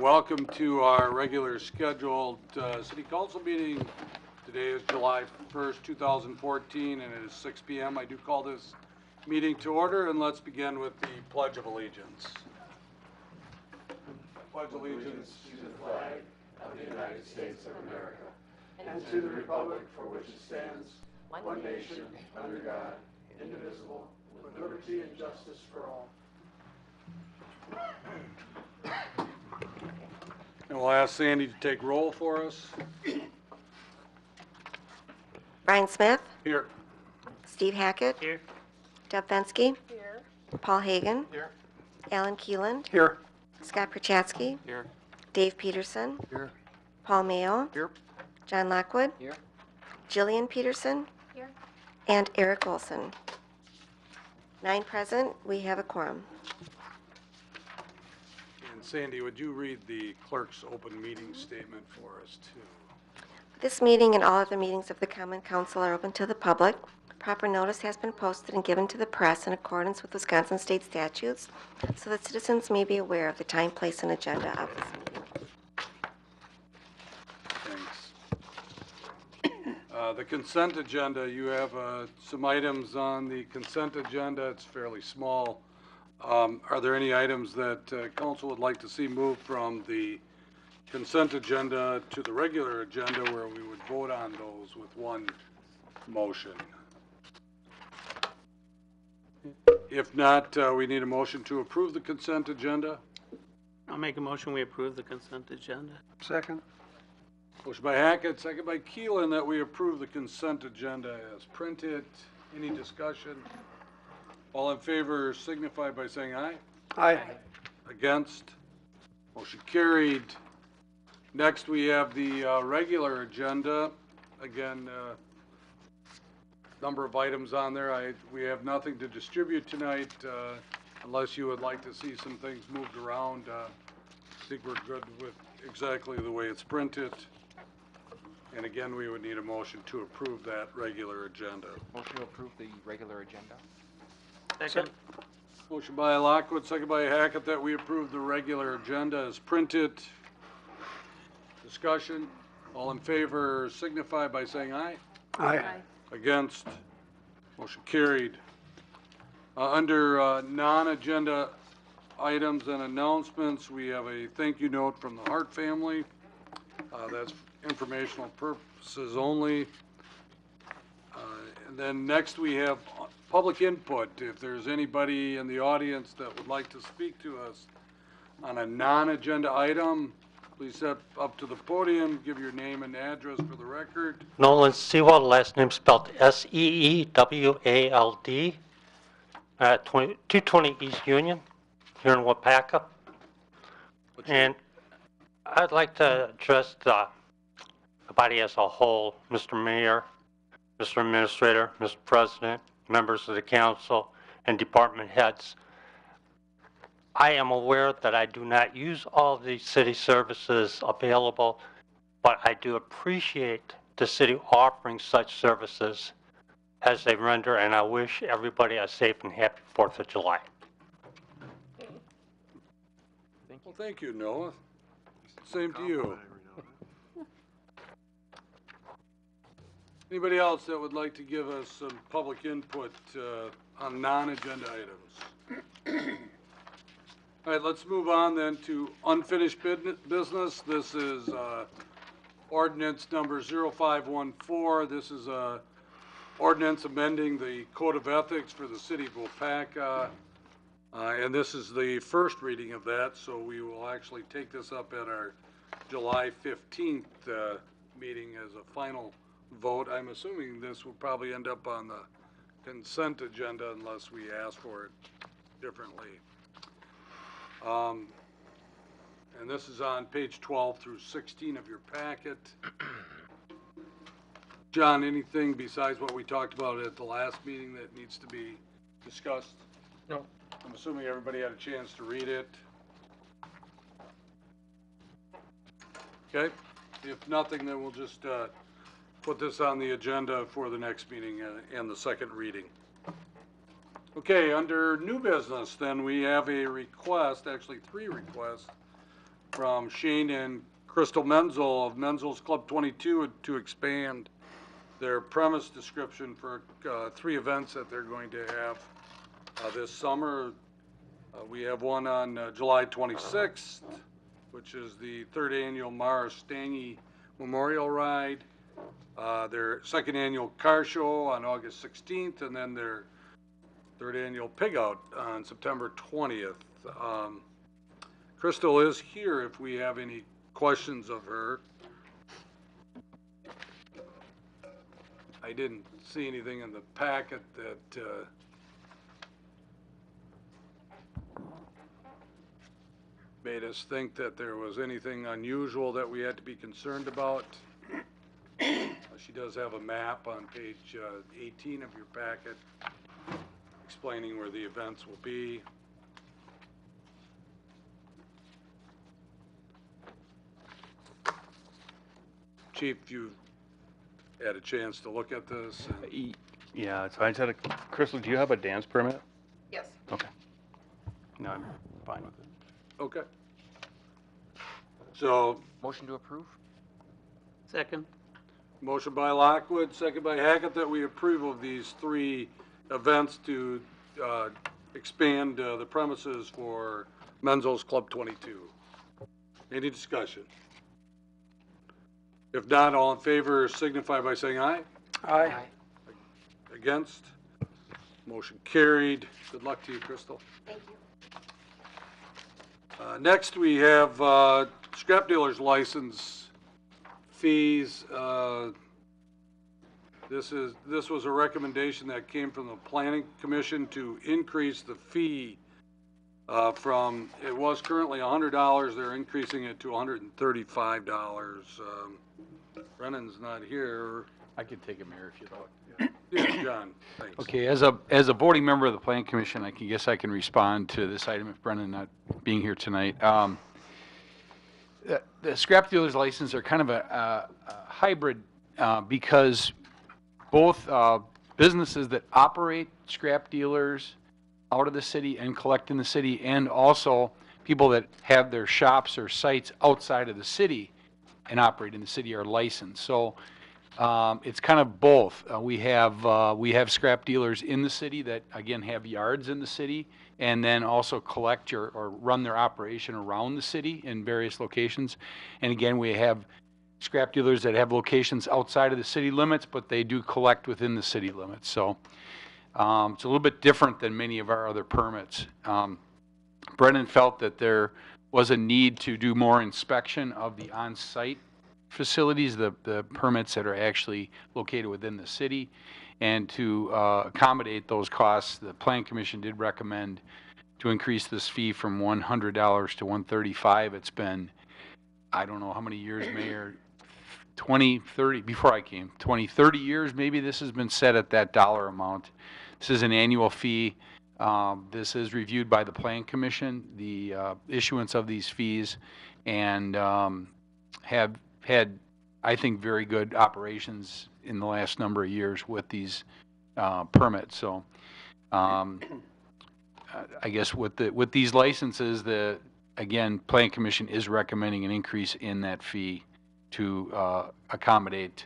welcome to our regular scheduled City Council meeting. Today is July 1st, 2014, and it is 6 p.m. I do call this meeting to order, and let's begin with the Pledge of Allegiance. Pledge allegiance to the flag of the United States of America and to the republic for which it stands, one nation, under God, indivisible, with liberty and justice for all. And we'll ask Sandy to take roll for us. Brian Smith. Here. Steve Hackett. Here. Deb Fensky. Here. Paul Hagan. Here. Alan Keeland. Here. Scott Prochatsky. Here. Dave Peterson. Here. Paul Mayo. Here. John Lockwood. Here. Jillian Peterson. Here. And Eric Olson. 9 present. We have a quorum. And Sandy, would you read the clerk's open meeting statement for us, too? This meeting and all other meetings of the Common Council are open to the public. Proper notice has been posted and given to the press in accordance with Wisconsin state statutes so that citizens may be aware of the time, place, and agenda of this meeting. Thanks. The consent agenda, you have some items on the consent agenda. It's fairly small. Are there any items that council would like to see moved from the consent agenda to the regular agenda where we would vote on those with one motion? If not, we need a motion to approve the consent agenda. I'll make a motion we approve the consent agenda. Second. Motion by Hackett, second by Keelan, that we approve the consent agenda as printed. Any discussion? All in favor signify by saying aye. Aye. Against? Motion carried. Next, we have the regular agenda. Again, number of items on there. We have nothing to distribute tonight unless you would like to see some things moved around. I think we're good with exactly the way it's printed. And again, we would need a motion to approve that regular agenda. Motion to approve the regular agenda. Second. Motion by Lockwood, second by Hackett, that we approve the regular agenda as printed. Discussion. All in favor signify by saying aye. Aye. Against? Motion carried. Under non-agenda items and announcements, we have a thank you note from the Hart family. That's informational purposes only. And then next we have public input. If there's anybody in the audience that would like to speak to us on a non-agenda item, please step up to the podium, give your name and address for the record. Nolan Sewald, last name spelled S-E-E-W-A-L-D, at 220 East Union here in Waupaca. And I'd like to address the body as a whole, Mr. Mayor, Mr. Administrator, Mr. President, members of the council, and department heads. I am aware that I do not use all the city services available, but I do appreciate the city offering such services as they render, and I wish everybody a safe and happy 4th of July. Well, thank you, Noah. Same to you. Anybody else that would like to give us some public input on non-agenda items? All right, let's move on then to unfinished business. This is ordinance number 0514. This is ordinance amending the Code of Ethics for the City of Waupaca. And this is the first reading of that, so we will actually take this up at our July 15th meeting as a final vote. I'm assuming this will probably end up on the consent agenda unless we ask for it differently. And this is on page 12 through 16 of your packet. John, anything besides what we talked about at the last meeting that needs to be discussed? No. I'm assuming everybody had a chance to read it. Okay. If nothing, then we'll just put this on the agenda for the next meeting and the second reading. Okay, under new business, then we have a request, actually 3 requests, from Shane and Crystal Menzel of Menzel's Club 22 to expand their premise description for 3 events that they're going to have this summer. We have one on July 26th, which is the 3rd annual Mara Stangy Memorial Ride. Their 2nd annual car show on August 16th, and then their 3rd annual pig out on September 20th. Crystal is here if we have any questions of her. I didn't see anything in the packet that made us think that there was anything unusual that we had to be concerned about. She does have a map on page 18 of your packet explaining where the events will be. Chief, you had a chance to look at this? Yeah, so I just had a, Crystal, do you have a dance permit? Yes. Okay. No, I'm fine with it. Okay. So, Motion to approve? Second. motion by Lockwood, second by Hackett, that we approve of these 3 events to expand the premises for Menzel's Club 22. Any discussion? If not, all in favor signify by saying aye. Aye. Against? Motion carried. Good luck to you, Crystal. Thank you. Next, we have scrap dealer's license fees. This was a recommendation that came from the Planning Commission to increase the fee from, it was currently $100, they're increasing it to $135. Brennan's not here. I could take it, Mayor, if you'd like. Yeah, John, thanks. Okay, as a voting member of the Plan Commission, I guess I can respond to this item if Brennan not being here tonight. The scrap dealer's license are kind of a hybrid because both businesses that operate scrap dealers out of the city and collect in the city, and also people that have their shops or sites outside of the city and operate in the city are licensed. So it's kind of both. We have scrap dealers in the city that, again, have yards in the city and then also collect or run their operation around the city in various locations. And again, we have scrap dealers that have locations outside of the city limits, but they do collect within the city limits. So it's a little bit different than many of our other permits. Brennan felt that there was a need to do more inspection of the on-site facilities, the permits that are actually located within the city, and to accommodate those costs. The Plan Commission did recommend to increase this fee from $100 to $135. It's been, I don't know how many years, Mayor, 20, 30, before I came, 20, 30 years maybe this has been set at that dollar amount. This is an annual fee. This is reviewed by the Plan Commission, the issuance of these fees, and have had, I think, very good operations in the last number of years with these permits. So I guess with these licenses, again, Plan Commission is recommending an increase in that fee to accommodate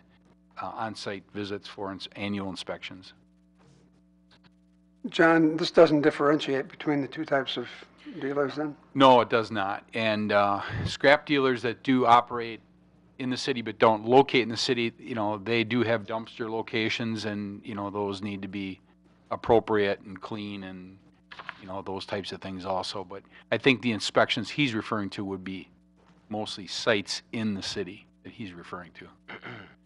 on-site visits for annual inspections. John, this doesn't differentiate between the 2 types of dealers then? No, it does not. And scrap dealers that do operate in the city but don't locate in the city, they do have dumpster locations, and, those need to be appropriate and clean and, those types of things also. But I think the inspections he's referring to would be mostly sites in the city that he's referring to.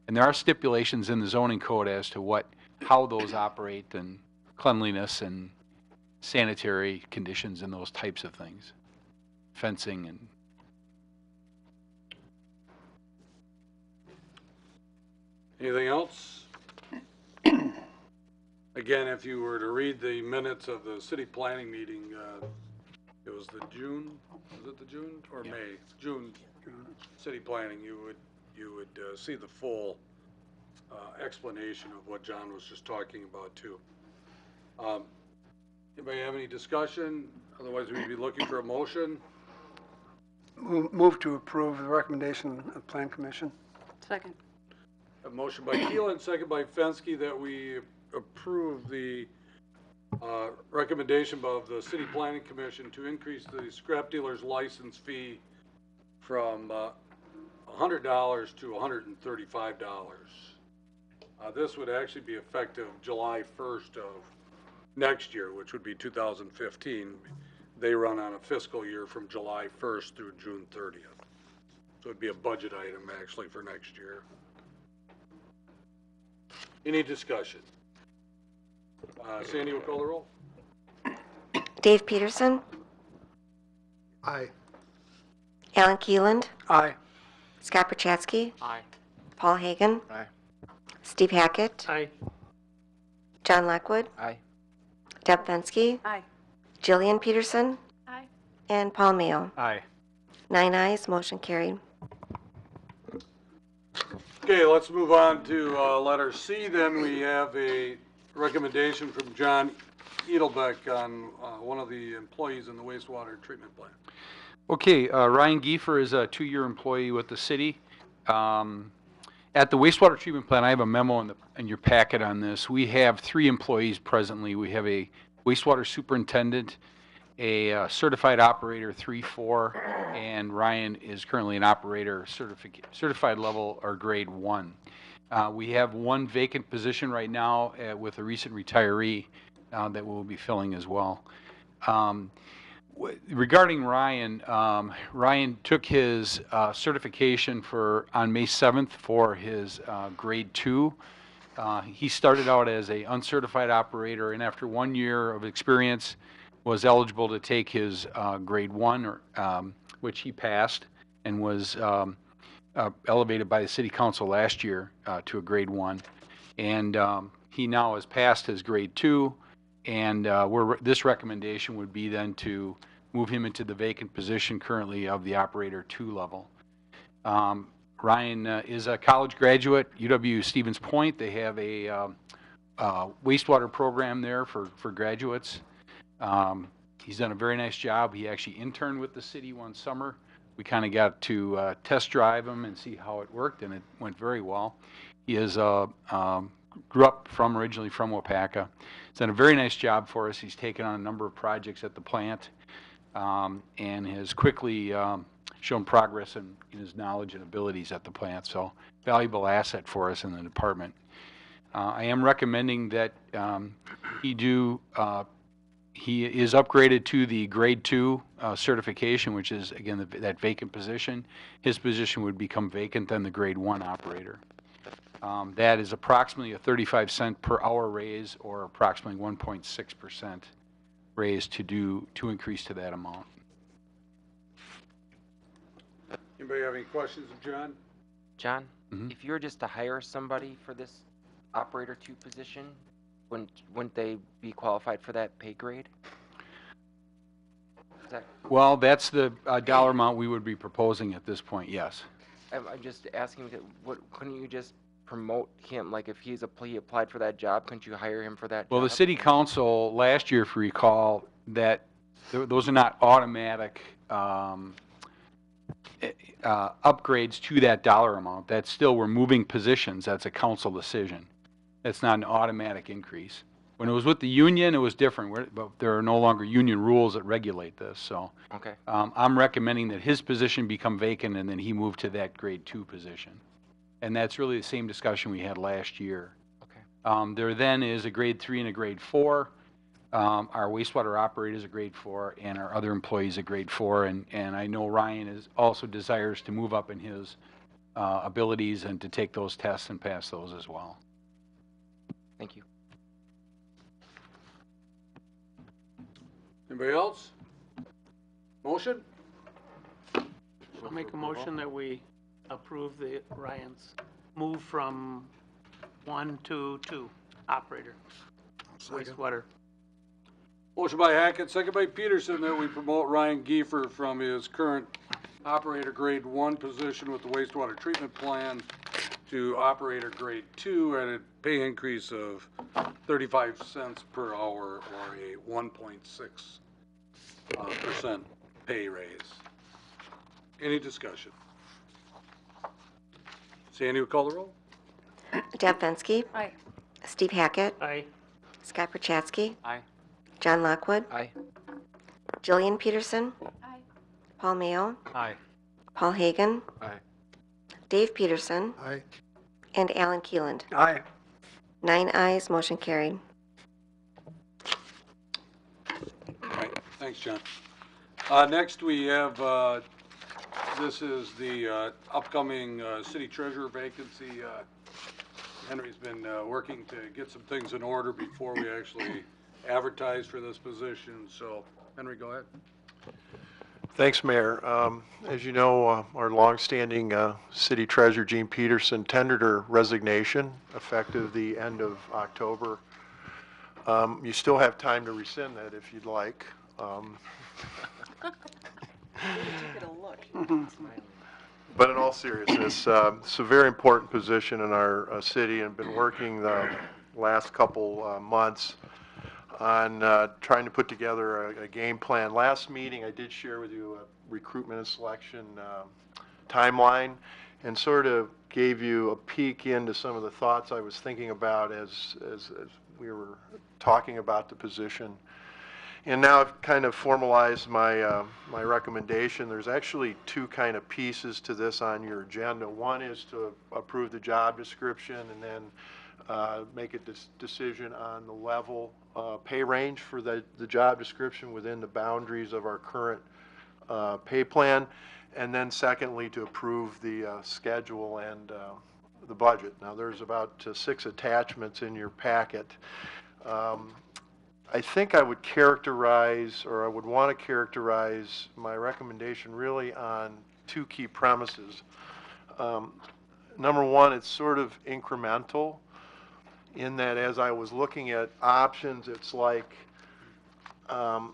And there are stipulations in the zoning code as to how those operate, and cleanliness and sanitary conditions and those types of things, fencing and. Anything else? Again, if you were to read the minutes of the city planning meeting, it was the June, was it the June or May? June city planning, you would see the full explanation of what John was just talking about too. Anybody have any discussion? Otherwise, we'd be looking for a motion. Move to approve the recommendation of Plan Commission. Second. A motion by Keelan, second by Fensky, that we approve the recommendation of the City Planning Commission to increase the scrap dealer's license fee from $100 to $135. This would actually be effective July 1st of next year, which would be 2015. They run on a fiscal year from July 1st through June 30th. So it'd be a budget item actually for next year. Any discussion? Sandy will call the roll. Dave Peterson, Aye. Alan Keeland, Aye. Scott Perchatsky, Aye. Paul Hagan, Aye. Steve Hackett, Aye. John Lockwood, Aye. Deb Fensky, Aye. Jillian Peterson, Aye. and Paul Mayo. Aye. 9 ayes, motion carried. Okay, let's move on to letter C. Then we have a recommendation from John Edelbeck on one of the employees in the wastewater treatment plant. Okay, Ryan Giefer is a 2-year employee with the city. At the wastewater treatment plant, I have a memo in your packet on this. We have 3 employees presently. We have a wastewater superintendent, a certified operator 3-4, and Ryan is currently an operator certified level or grade 1. We have 1 vacant position right now with a recent retiree that we'll be filling as well. Regarding Ryan, Ryan took his certification on May 7th for his grade 2. He started out as a uncertified operator, and after 1 year of experience, was eligible to take his grade 1, which he passed, and was elevated by the city council last year to a grade 1. And he now has passed his grade 2, and this recommendation would be then to move him into the vacant position currently of the operator 2 level. Ryan is a college graduate, UW Stevens Point. They have a wastewater program there for graduates. He's done a very nice job. He actually interned with the city one summer. We kind of got to test drive him and see how it worked, and it went very well. He is grew up originally from Waupaca. He's done a very nice job for us. He's taken on a number of projects at the plant, and has quickly shown progress in his knowledge and abilities at the plant. So, valuable asset for us in the department. I am recommending that he is upgraded to the grade 2 certification, which is, again, that vacant position. His position would become vacant, then the grade 1 operator. That is approximately a 35-cent per hour raise, or approximately 1.6% raise to increase to that amount. Anybody have any questions of John? John, Mhm. if you were just to hire somebody for this operator 2 position, wouldn't they be qualified for that pay grade? Is that, Well, that's the dollar amount we would be proposing at this point, yes. I'm just asking, couldn't you just promote him? Like, if he applied for that job, couldn't you hire him for that Well, job? the city council last year, if you recall, that those are not automatic upgrades to that dollar amount. That's still, we're moving positions. That's a council decision. That's not an automatic increase. When it was with the union, it was different, but there are no longer union rules that regulate this. So Okay. I'm recommending that his position become vacant and then he move to that grade 2 position. And that's really the same discussion we had last year. Okay. There then is a grade 3 and a grade 4. Our wastewater operator is a grade 4, and our other employees a grade 4. And I know Ryan also desires to move up in his abilities and to take those tests and pass those as well. Thank you. Anybody else? Motion? I'll make a motion that we approve the Ryan's move from 1 to 2 operator wastewater. Motion by Hackett, second by Peterson, that we promote Ryan Giefer from his current operator grade 1 position with the wastewater treatment plan to operator grade 2 at a pay increase of 35 cents per hour, or a 1.6% pay raise. Any discussion? Sandy, will call the roll? Deb Fensky. Aye. Steve Hackett. Aye. Scott Perchatsky. Aye. John Lockwood. Aye. Jillian Peterson. Aye. Paul Mayo. Aye. Paul Hagan. Aye. Dave Peterson. Aye. And Alan Keeland. Aye. 9 ayes, motion carried. All right, thanks, John. Next, we have, this is the upcoming city treasurer vacancy. Henry's been working to get some things in order before we actually advertise for this position. So, Henry, go ahead. Thanks, Mayor. As you know, our longstanding city treasurer, Jean Peterson, tendered her resignation effective the end of October. You still have time to rescind that if you'd like. But in all seriousness, it's a very important position in our city, and been working the last couple months on trying to put together a game plan. Last meeting, I did share with you a recruitment and selection timeline, and sort of gave you a peek into some of the thoughts I was thinking about as we were talking about the position. And now I've kind of formalized my my recommendation. There's actually two kind of pieces to this on your agenda. One is to approve the job description, and then make a decision on the level pay range for the job description within the boundaries of our current pay plan. And then secondly, to approve the schedule and the budget. Now, there's about 6 attachments in your packet. I think I would characterize, or I would want to characterize my recommendation really on 2 key premises. Number one, it's sort of incremental in that as I was looking at options, it's like I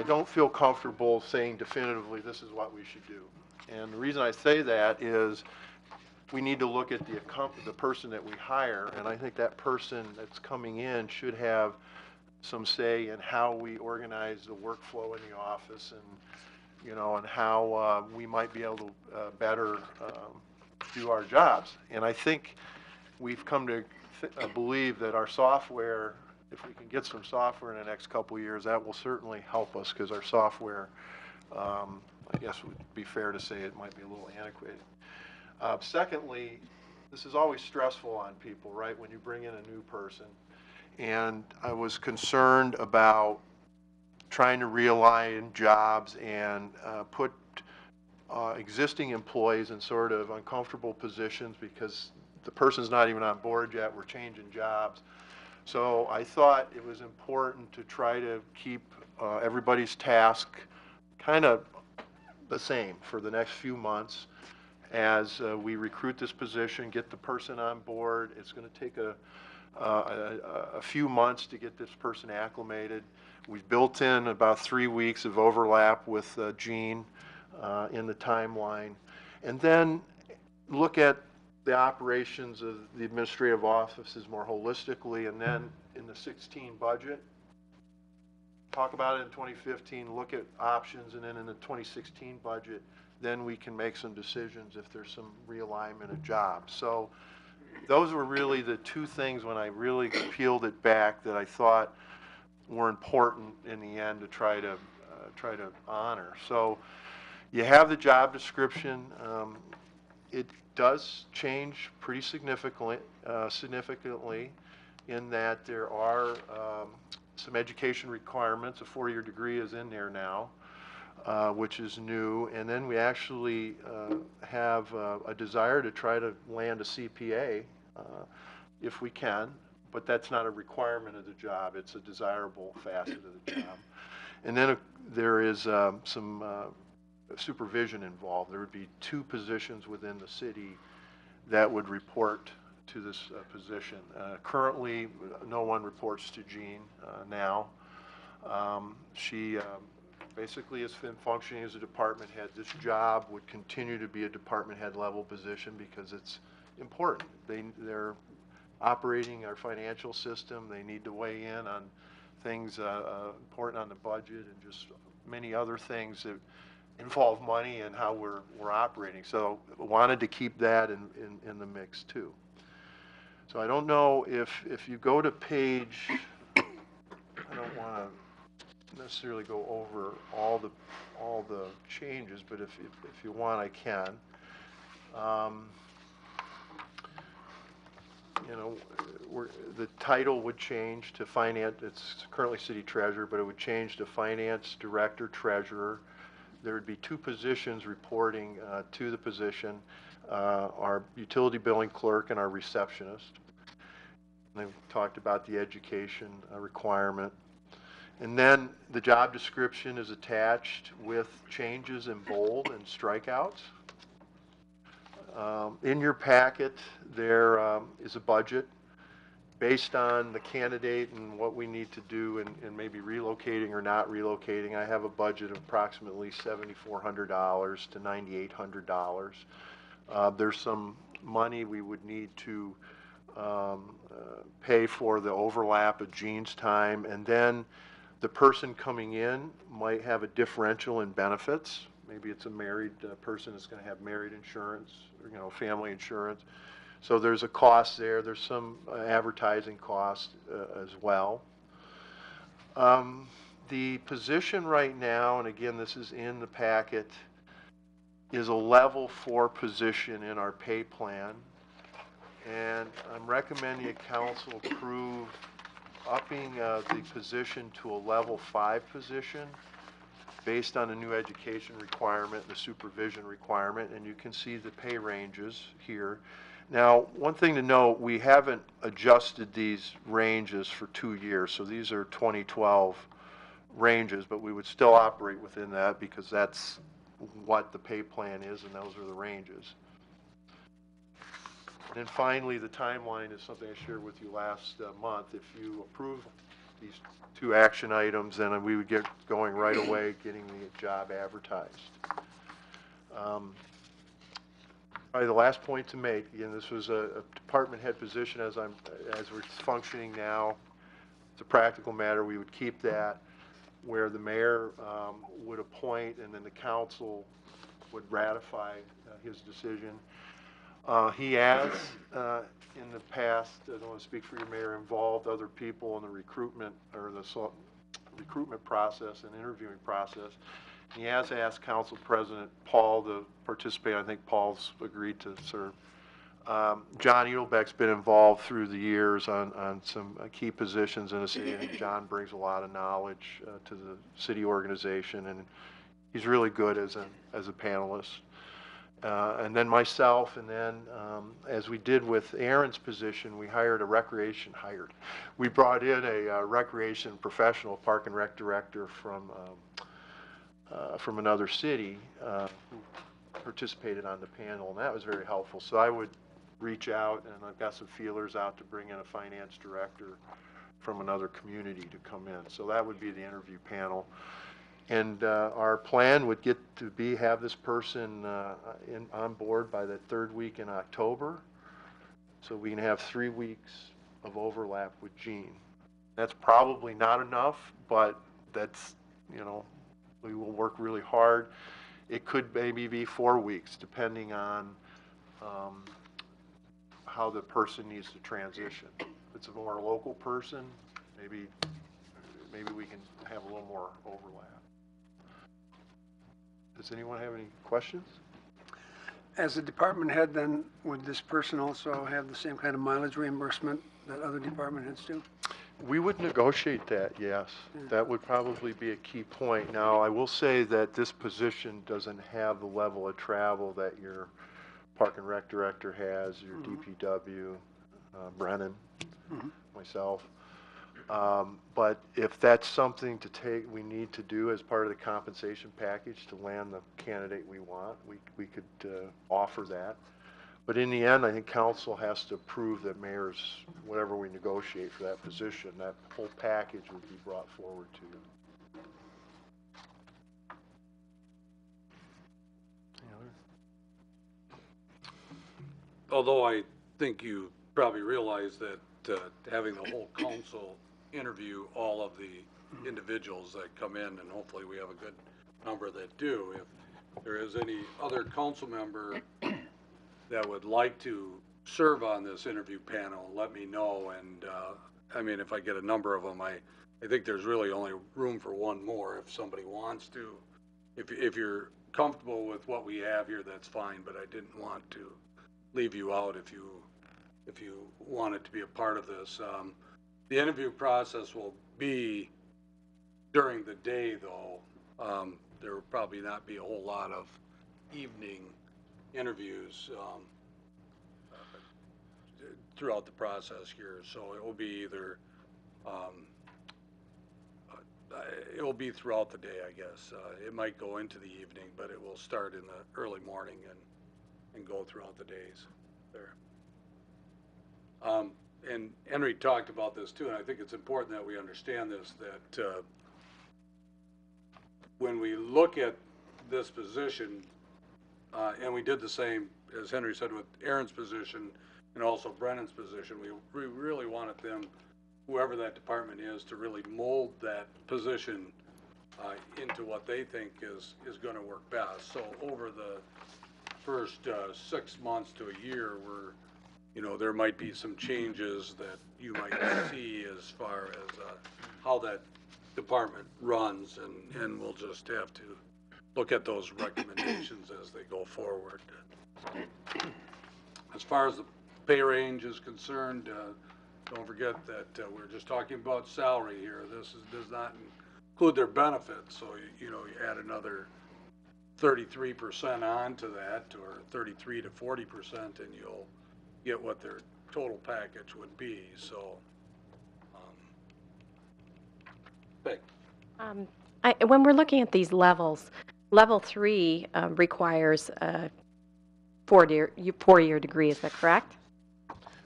don't feel comfortable saying definitively this is what we should do. And the reason I say that is we need to look at the person that we hire, and I think that person that's coming in should have some say in how we organize the workflow in the office, and and how we might be able to better do our jobs. And I think we've come to believe that our software, if we can get some software in the next couple of years, that will certainly help us, because our software, I guess it would be fair to say it might be a little antiquated. Secondly, this is always stressful on people, right, when you bring in a new person. And I was concerned about trying to realign jobs and put existing employees in sort of uncomfortable positions because the person's not even on board yet, we're changing jobs. So I thought it was important to try to keep everybody's task kind of the same for the next few months as we recruit this position, get the person on board. It's going to take a few months to get this person acclimated. We've built in about 3 weeks of overlap with Jean in the timeline. And then look at the operations of the administrative offices more holistically, and then in the 16 budget, talk about it in 2015, look at options, and then in the 2016 budget, then we can make some decisions if there's some realignment of jobs. So those were really the 2 things when I really peeled it back that I thought were important in the end to try to honor. So you have the job description. It does change pretty significantly in that there are some education requirements. A 4-year degree is in there now, which is new. And then we actually have a desire to try to land a CPA if we can, but that's not a requirement of the job. It's a desirable facet of the job. And then there is some supervision involved. There would be 2 positions within the city that would report to this position. Currently, no one reports to Jean now. She basically has been functioning as a department head. This job would continue to be a department head level position because it's important. They're operating our financial system. They need to weigh in on things important on the budget and just many other things that involve money and how we're operating. So wanted to keep that in the mix too. So I don't know if you go to page, I don't want to necessarily go over all the changes, but if you want, I can. You know, the title would change to finance. It's currently city treasurer, but it would change to finance director treasurer. There would be two positions reporting to the position, our utility billing clerk and our receptionist. And they've talked about the education requirement. And then the job description is attached with changes in bold and strikeouts. In your packet, there is a budget based on the candidate and what we need to do in maybe relocating or not relocating. I have a budget of approximately $7,400 to $9,800. There's some money we would need to pay for the overlap of Gene's time, and then the person coming in might have a differential in benefits. Maybe it's a married person that's going to have married insurance, or, you know, family insurance. So there's a cost there. There's some advertising cost as well. The position right now, and again, this is in the packet, is a level 4 position in our pay plan. And I'm recommending a council approve upping the position to a level 5 position based on the new education requirement, the supervision requirement, and you can see the pay ranges here. Now, one thing to note, we haven't adjusted these ranges for 2 years, so these are 2012 ranges, but we would still operate within that because that's what the pay plan is, and those are the ranges. And then finally, the timeline is something I shared with you last month. If you approve these 2 action items, then we would get going right away, getting the job advertised. Probably the last point to make, again, this was a department head position as we're functioning now. It's a practical matter. We would keep that where the mayor would appoint and then the council would ratify his decision. He has, in the past, I don't want to speak for your mayor, involved other people in the recruitment or the recruitment process and interviewing process. He has asked Council President Paul to participate. I think Paul's agreed to serve. John Edelbeck's been involved through the years on some key positions in the city. I think John brings a lot of knowledge to the city organization, and he's really good as a panelist. And then myself, and then as we did with Aaron's position, we we brought in a recreation professional, park and rec director from another city who participated on the panel, and that was very helpful. So I would reach out, and I've got some feelers out to bring in a finance director from another community to come in. So that would be the interview panel. And our plan would get to have this person on board by the 3rd week in October, so we can have 3 weeks of overlap with Gene. That's probably not enough, but that's, you know, we will work really hard. It could maybe be 4 weeks, depending on how the person needs to transition. If it's a more local person, maybe we can have a little more overlap. Does anyone have any questions? As a department head, then, would this person also have the same kind of mileage reimbursement that other department heads do? We would negotiate that, yes. That would probably be a key point. Now, I will say that this position doesn't have the level of travel that your Park and Rec director has, your DPW, Brennan, myself. But if that's something we need to do as part of the compensation package to land the candidate we want, we could offer that. But in the end, I think council has to approve that mayor's, whatever we negotiate for that position, that whole package would be brought forward to you. Although I think you probably realize that having the whole council interview all of the individuals that come in, and hopefully we have a good number that do. If there is any other council member that would like to serve on this interview panel, let me know. And, I mean, if I get a number of them, I think there's really only room for one more if somebody wants to. If you're comfortable with what we have here, that's fine, but I didn't want to leave you out if you wanted to be a part of this. The interview process will be during the day, though. There will probably not be a whole lot of evening interviews throughout the process here. So it will be either, it will be throughout the day, I guess. It might go into the evening, but it will start in the early morning and go throughout the days there. And Henry talked about this too, and I think it's important that we understand this, that when we look at this position, and we did the same, as Henry said, with Aaron's position and also Brennan's position, we really wanted them, whoever that department is, to really mold that position into what they think is going to work best. So over the first 6 months to a year, there might be some changes that you might see as far as how that department runs, and we'll just have to look at those recommendations as they go forward. As far as the pay range is concerned, don't forget that we're just talking about salary here. This does not include their benefits, so you add another 33% onto that, or 33 to 40%, and you'll get what their total package would be. So, Beck. When we're looking at these levels, level 3 requires a four-year degree. Is that correct?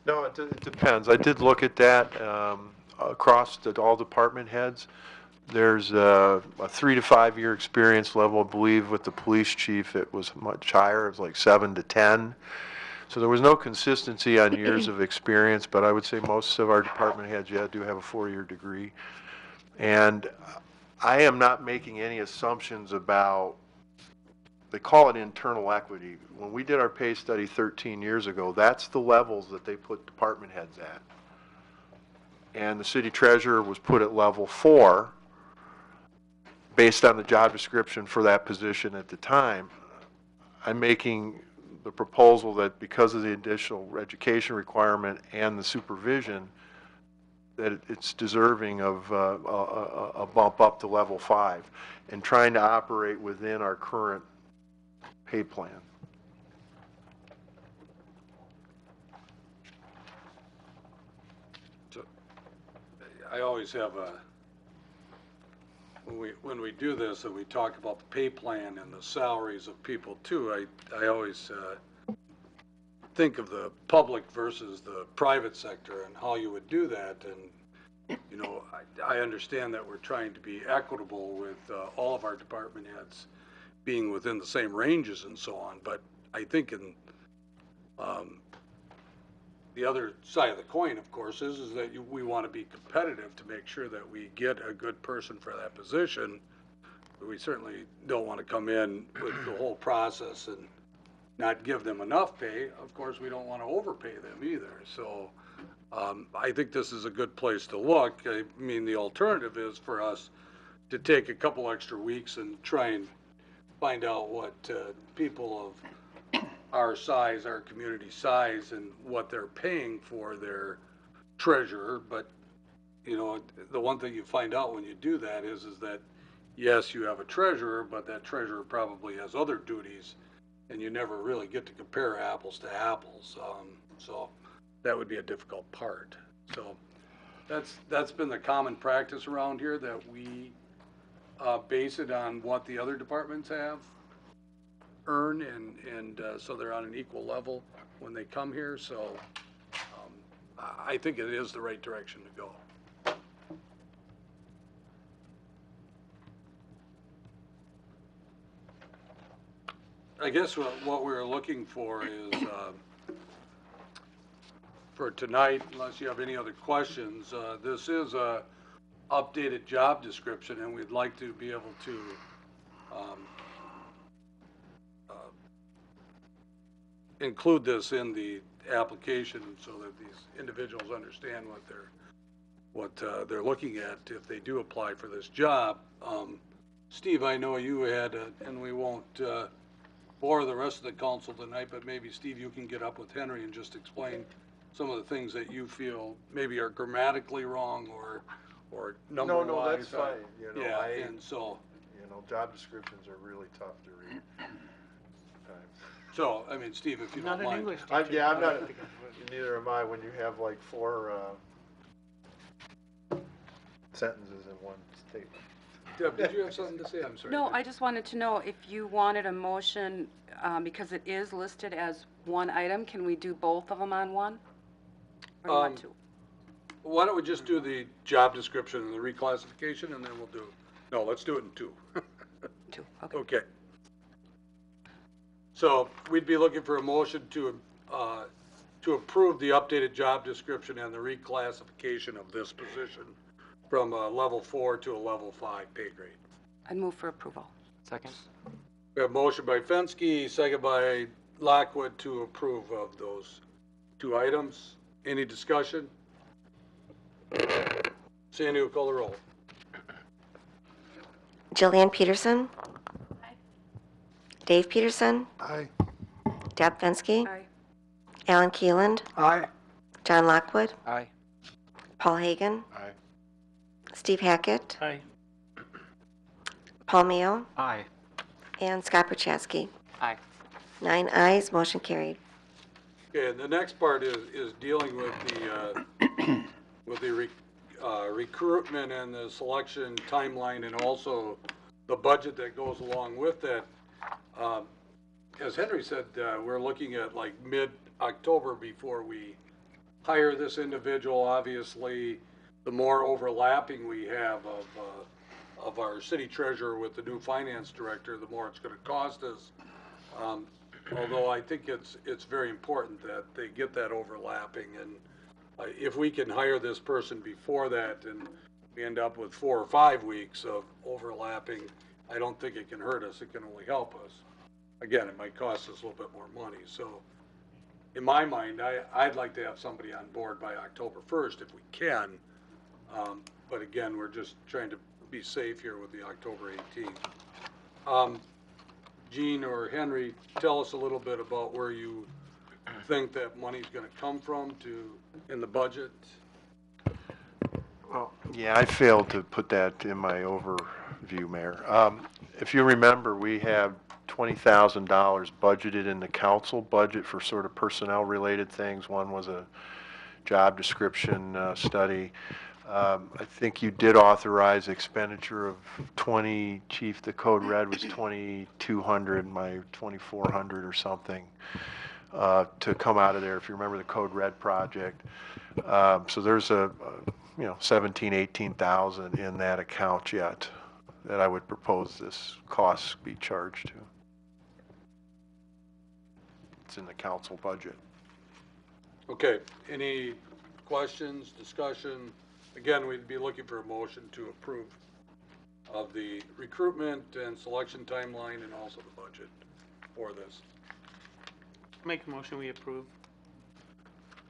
No, it depends. I did look at that across all department heads. There's a 3 to 5 year experience level. I believe with the police chief it was much higher. It was like 7 to 10. So there was no consistency on years of experience, but I would say most of our department heads, do have a 4-year degree. And I am not making any assumptions about, they call it internal equity. When we did our pay study 13 years ago, that's the levels that they put department heads at. And the city treasurer was put at level 4 based on the job description for that position at the time. I'm making the proposal that because of the additional education requirement and the supervision, that it's deserving of a bump up to level 5 and trying to operate within our current pay plan. So I always have when we do this and we talk about the pay plan and the salaries of people too, I always think of the public versus the private sector and how you would do that. And I understand that we're trying to be equitable with all of our department heads being within the same ranges and so on, but I think in the other side of the coin, of course, is that we want to be competitive to make sure that we get a good person for that position. But we certainly don't want to come in with the whole process and not give them enough pay. Of course, we don't want to overpay them either. So I think this is a good place to look. I mean, the alternative is for us to take a couple extra weeks and try and find out what people of our size, our community size, and what they're paying for their treasurer. But the one thing you find out when you do that is that yes, you have a treasurer, but that treasurer probably has other duties, and you never really get to compare apples to apples. So that would be a difficult part. So that's been the common practice around here, that we base it on what the other departments earn, and so they're on an equal level when they come here. So I think it is the right direction to go. I guess what we're looking for is, for tonight, unless you have any other questions, this is a updated job description, and we'd like to be able to include this in the application so that these individuals understand what they're looking at if they do apply for this job. Steve, I know you had, and we won't bore the rest of the council tonight, but maybe, Steve, you can get up with Henry and just explain some of the things that you feel maybe are grammatically wrong or number-wise. No, that's fine, you know, Yeah, and so, you know, job descriptions are really tough to read. so, I mean, Steve, if you Not don't an mind. English I'm teacher. not, neither am I when you have like 4 sentences in one statement. Deb, did you have something to say? I'm sorry. No, I just wanted to know if you wanted a motion, because it is listed as one item, can we do both of them on one? Or do you want two? Why don't we just do the job description and the reclassification, and then we'll do, no, let's do it in 2. Two, okay. Okay. So we'd be looking for a motion to approve the updated job description and the reclassification of this position from a level 4 to a level 5 pay grade. I'd move for approval. Second? We have a motion by Fensky, second by Lockwood to approve of those 2 items. Any discussion? Sandy will call the roll. Jillian Peterson. Dave Peterson. Aye. Deb Fensky. Aye. Alan Keeland. Aye. John Lockwood. Aye. Paul Hagan. Aye. Steve Hackett. Aye. Paul Mayo. Aye. And Scott Perchatsky. Aye. 9 ayes, motion carried. Okay, and the next part is dealing with the recruitment and the selection timeline, and also the budget that goes along with that. As Henry said, we're looking at like mid-October before we hire this individual. Obviously, the more overlapping we have of our city treasurer with the new finance director, the more it's going to cost us. Although I think it's very important that they get that overlapping, and if we can hire this person before that and we end up with 4 or 5 weeks of overlapping, I don't think it can hurt us. It can only help us. Again, it might cost us a little bit more money. So in my mind, I'd like to have somebody on board by October 1st if we can. But again, we're just trying to be safe here with the October 18th. Gene or Henry, tell us a little bit about where you think that money's gonna come from in the budget. Well, yeah, I failed to put that in my overview, Mayor. If you remember, we have $20,000 budgeted in the council budget for sort of personnel-related things. One was a job description study. I think you did authorize expenditure of 20, Chief, the code red was 2,200, my 2,400 or something, to come out of there, if you remember the code red project. So there's a 17, 18,000 in that account yet that I would propose this cost be charged to. It's in the council budget. Okay, any questions, discussion? Again, we'd be looking for a motion to approve of the recruitment and selection timeline and also the budget for this. Make a motion, we approve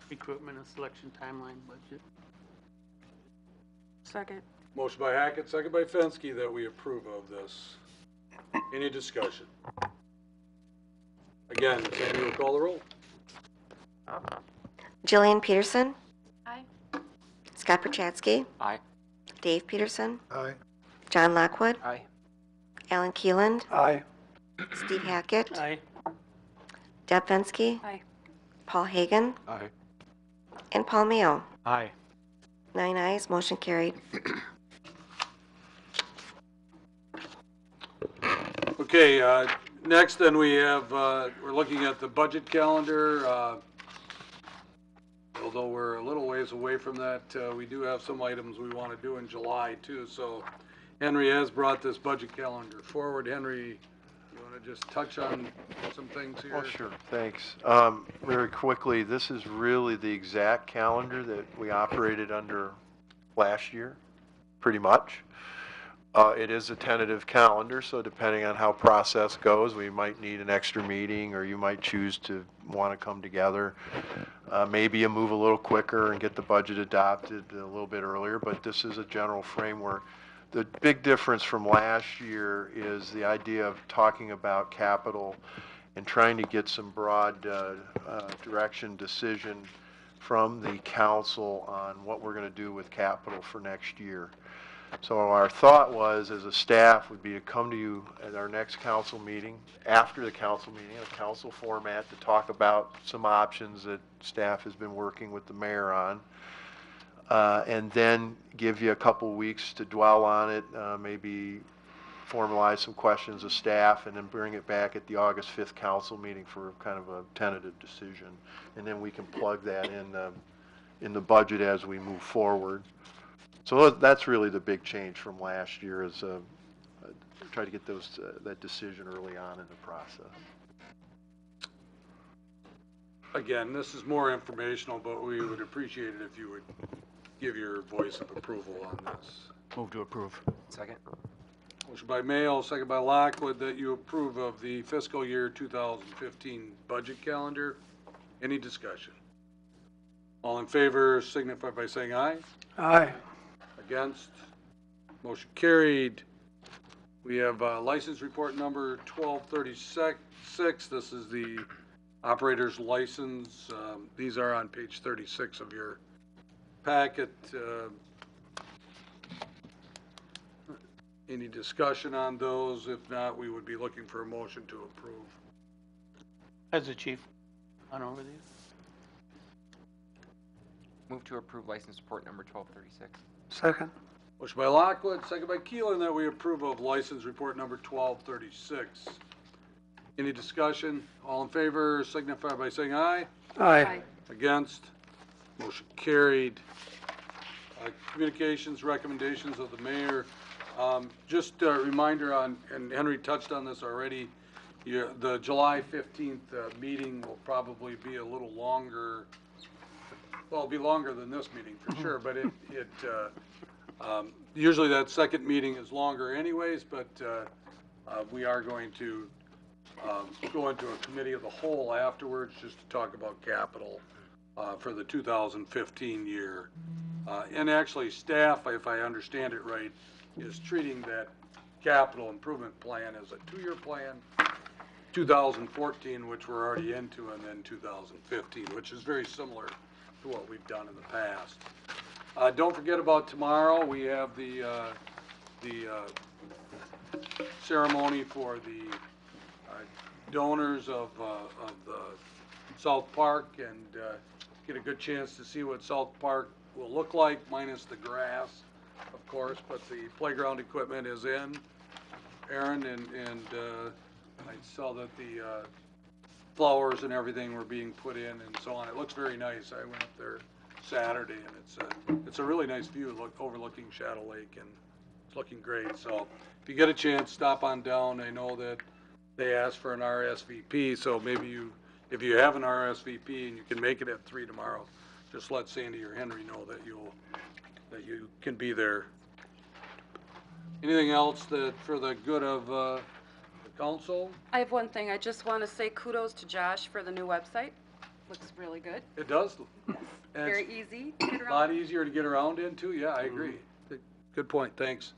recruitment and selection timeline budget. Second. Motion by Hackett, second by Fensky that we approve of this. Any discussion? Again, Sandy will call the roll. Jillian Peterson. Aye. Scott Perchatsky. Aye. Dave Peterson. Aye. John Lockwood. Aye. Alan Keeland. Aye. Steve Hackett. Aye. Deb Fensky. Aye. Paul Hagan. Aye. And Paul Mayo. Aye. 9 ayes, motion carried. Okay, next then we have, we're looking at the budget calendar. Although we're a little ways away from that, we do have some items we want to do in July too. So Henry has brought this budget calendar forward. Henry, you want to just touch on some things here? Oh, sure, thanks. Very quickly, this is really the exact calendar that we operated under last year. pretty much. It is a tentative calendar, so depending on how process goes, we might need an extra meeting, or you might choose to want to come together. Maybe you move a little quicker and get the budget adopted a little bit earlier, but this is a general framework. The big difference from last year is the idea of talking about capital and trying to get some broad direction decision from the council on what we're going to do with capital for next year. So our thought was, as a staff, would be to come to you at our next council meeting, after the council meeting, in a council format, to talk about some options that staff has been working with the mayor on, and then give you a couple weeks to dwell on it, maybe formalize some questions of staff, and then bring it back at the August 5th council meeting for kind of a tentative decision. And then we can plug that in the budget as we move forward. So that's really the big change from last year, is try to get that decision early on in the process. Again, this is more informational, but we would appreciate it if you would give your voice of approval on this. Move to approve. Second? Motion by Mayo, second by Lockwood, that you approve of the fiscal year 2015 budget calendar. Any discussion? All in favor signify by saying aye. Aye. Against? Motion carried. We have license report number 1236. This is the operator's license. These are on page 36 of your packet. Any discussion on those? If not, we would be looking for a motion to approve. As the chief, on over these. Move to approve license report number 1236. Second. Motion by Lockwood, second by Keelan, that we approve of license report number 1236. Any discussion? All in favor signify by saying aye. Aye. Against? Motion carried. Communications, recommendations of the mayor. Just a reminder on, and Henry touched on this already, the July 15th meeting will probably be a little longer. Well, it'll be longer than this meeting for sure, but usually that second meeting is longer anyways, but we are going to go into a committee of the whole afterwards just to talk about capital for the 2015 year. And actually staff, if I understand it right, is treating that capital improvement plan as a 2-year plan, 2014, which we're already into, and then 2015, which is very similar to what we've done in the past. Don't forget about tomorrow. We have the ceremony for the donors of the South Park, and get a good chance to see what South Park will look like, minus the grass, of course, but the playground equipment is in, Aaron, and I saw that the flowers and everything were being put in and so on. It looks very nice. I went up there Saturday, and it's a really nice view, overlooking Shadow Lake, and it's looking great. So if you get a chance, stop on down. I know that they asked for an RSVP, so maybe if you have an RSVP and you can make it at 3 tomorrow, just let Sandy or Henry know that you can be there. Anything else that for the good of the council? I have one thing. I just want to say kudos to Josh for the new website. Looks really good. It does. And Very it's easy to get a around. lot easier to get around into. Yeah, I agree. Good point. Thanks.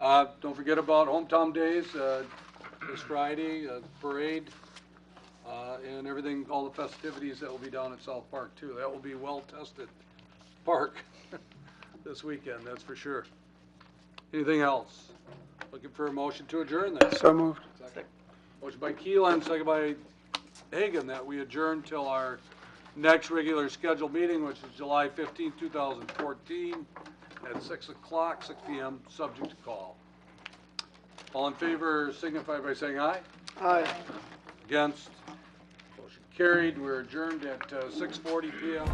Don't forget about Hometown Days this Friday, parade, and everything, all the festivities that will be down at South Park too. That will be well-tested park this weekend, that's for sure. Anything else? Looking for a motion to adjourn then. So moved. Second. Motion by Keelan, second by Hagan, that we adjourn till our next regular scheduled meeting, which is July 15, 2014, at 6 o'clock, 6 p.m., subject to call. All in favor signify by saying aye. Aye. Against? Motion carried. We're adjourned at 6:40 p.m.